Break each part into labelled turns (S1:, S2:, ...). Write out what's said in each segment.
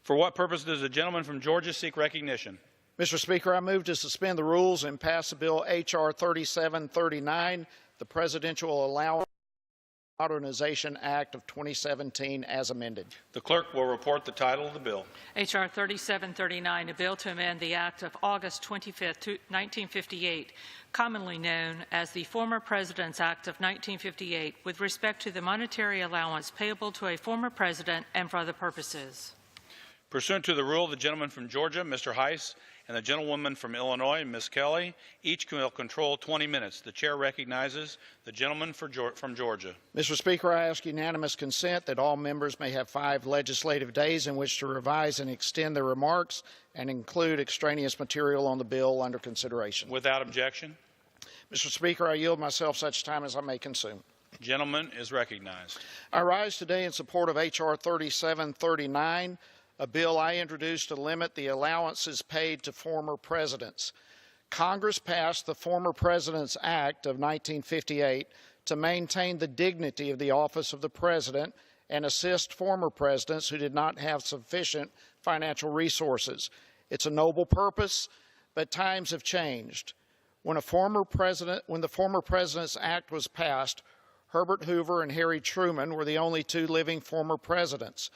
S1: For what purpose does the gentleman from Georgia seek recognition?
S2: Mr. Speaker, I move to suspend the rules and pass the bill H.R. 3739, the Presidential Allowance Modernization Act of 2017, as amended.
S1: The clerk will report the title of the bill.
S3: H.R. 3739, a bill to amend the Act of August 25, 1958, commonly known as the Former President's Act of 1958, with respect to the monetary allowance payable to a former president and for other purposes.
S1: Pursuant to the rule, the gentleman from Georgia, Mr. Hice, and the gentlewoman from Illinois, Ms. Kelly, each will control 20 minutes. The chair recognizes the gentleman from Georgia.
S2: Mr. Speaker, I ask unanimous consent that all members may have 5 legislative days in which to revise and extend their remarks and include extraneous material on the bill under consideration.
S1: Without objection.
S2: Mr. Speaker, I yield myself such time as I may consume.
S1: The gentleman is recognized.
S2: I rise today in support of H.R. 3739, a bill I introduced to limit the allowances paid to former presidents. Congress passed the Former President's Act of 1958 to maintain the dignity of the office of the president and assist former presidents who did not have sufficient financial resources. It's a noble purpose, but times have changed. When the Former President's Act was passed, Herbert Hoover and Harry Truman were the only 2 living former presidents.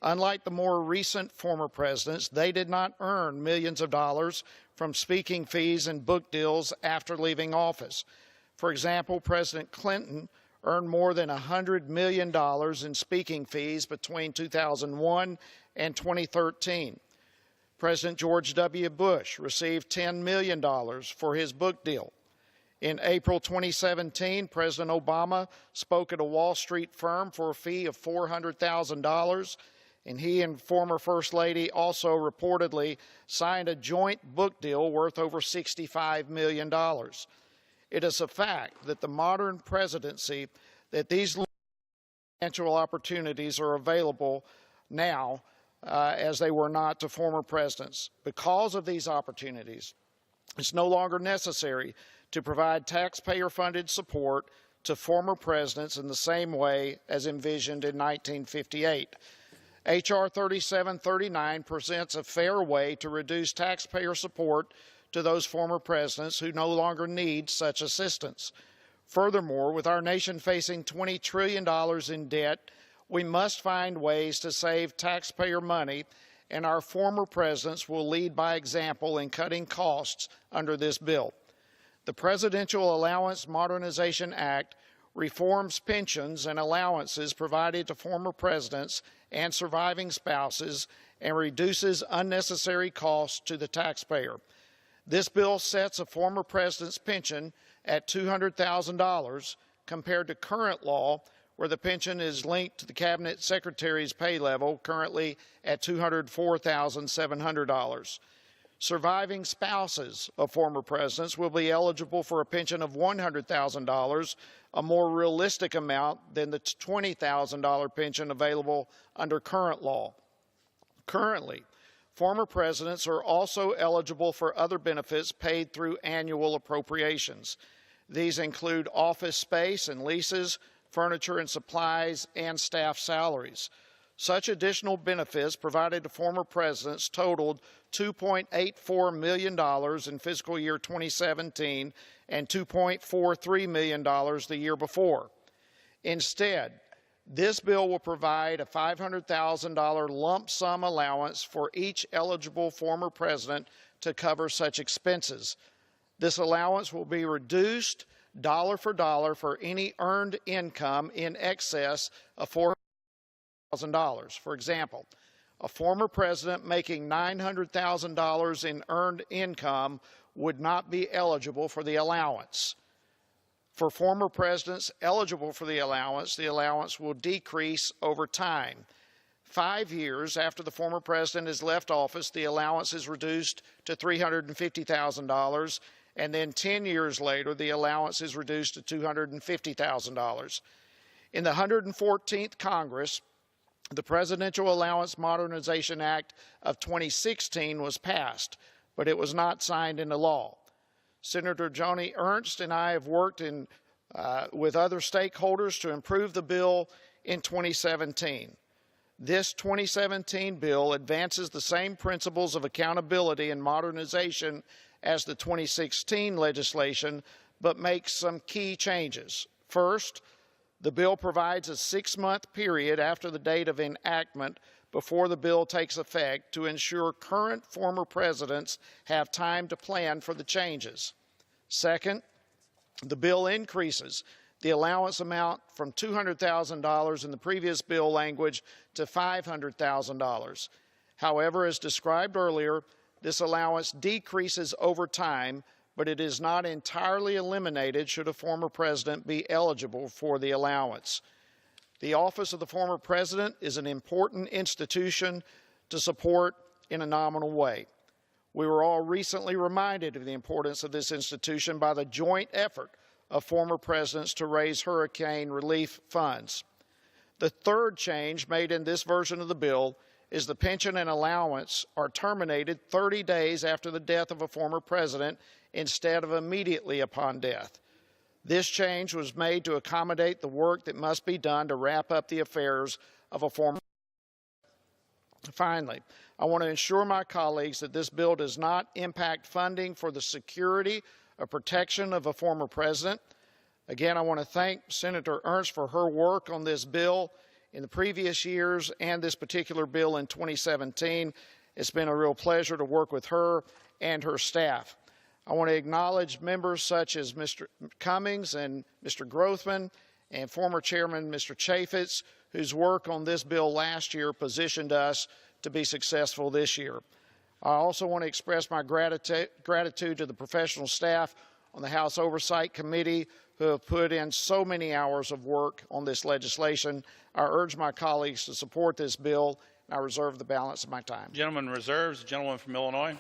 S2: Unlike the more recent former presidents, they did not earn millions of dollars from speaking fees and book deals after leaving office. For example, President Clinton earned more than $100 million in speaking fees between 2001 and 2013. President George W. Bush received $10 million for his book deal. In April 2017, President Obama spoke at a Wall Street firm for a fee of $400,000. And he and former First Lady also reportedly signed a joint book deal worth over $65 million. It is a fact that the modern presidency, that these financial opportunities are available now as they were not to former presidents. Because of these opportunities, it's no longer necessary to provide taxpayer-funded support to former presidents in the same way as envisioned in 1958. H.R. 3739 presents a fair way to reduce taxpayer support to those former presidents who no longer need such assistance. Furthermore, with our nation facing $20 trillion in debt, we must find ways to save taxpayer money, and our former presidents will lead by example in cutting costs under this bill. The Presidential Allowance Modernization Act reforms pensions and allowances provided to former presidents and surviving spouses and reduces unnecessary costs to the taxpayer. This bill sets a former president's pension at $200,000 compared to current law, where the pension is linked to the cabinet secretary's pay level, currently at $204,700. Surviving spouses of former presidents will be eligible for a pension of $100,000, a more realistic amount than the $20,000 pension available under current law. Currently, former presidents are also eligible for other benefits paid through annual appropriations. These include office space and leases, furniture and supplies, and staff salaries. Such additional benefits provided to former presidents totaled $2.84 million in fiscal year 2017 and $2.43 million the year before. Instead, this bill will provide a $500,000 lump sum allowance for each eligible former president to cover such expenses. This allowance will be reduced dollar for any earned income in excess of $400,000. For example, a former president making $900,000 in earned income would not be eligible for the allowance. For former presidents eligible for the allowance will decrease over time. 5 years after the former president has left office, the allowance is reduced to $350,000, and then 10 years later, the allowance is reduced to $250,000. In the 114th Congress, the Presidential Allowance Modernization Act of 2016 was passed, but it was not signed into law. Senator Joni Ernst and I have worked with other stakeholders to improve the bill in 2017. This 2017 bill advances the same principles of accountability and modernization as the 2016 legislation, but makes some key changes. First, the bill provides a 6-month period after the date of enactment before the bill takes effect to ensure current former presidents have time to plan for the changes. Second, the bill increases the allowance amount from $200,000 in the previous bill language to $500,000. However, as described earlier, this allowance decreases over time, but it is not entirely eliminated should a former president be eligible for the allowance. The office of the former president is an important institution to support in a nominal way. We were all recently reminded of the importance of this institution by the joint effort of former presidents to raise hurricane relief funds. The third change made in this version of the bill is the pension and allowance are terminated 30 days after the death of a former president instead of immediately upon death. This change was made to accommodate the work that must be done to wrap up the affairs of a former president. Finally, I want to assure my colleagues that this bill does not impact funding for the security or protection of a former president. Again, I want to thank Senator Ernst for her work on this bill in the previous years and this particular bill in 2017. It's been a real pleasure to work with her and her staff. I want to acknowledge members such as Mr. Cummings and Mr. Grothman and former Chairman Mr. Chaffetz, whose work on this bill last year positioned us to be successful this year. I also want to express my gratitude to the professional staff on the House Oversight Committee who have put in so many hours of work on this legislation. I urge my colleagues to support this bill, and I reserve the balance of my time.
S1: Gentleman reserves. The gentleman from Illinois.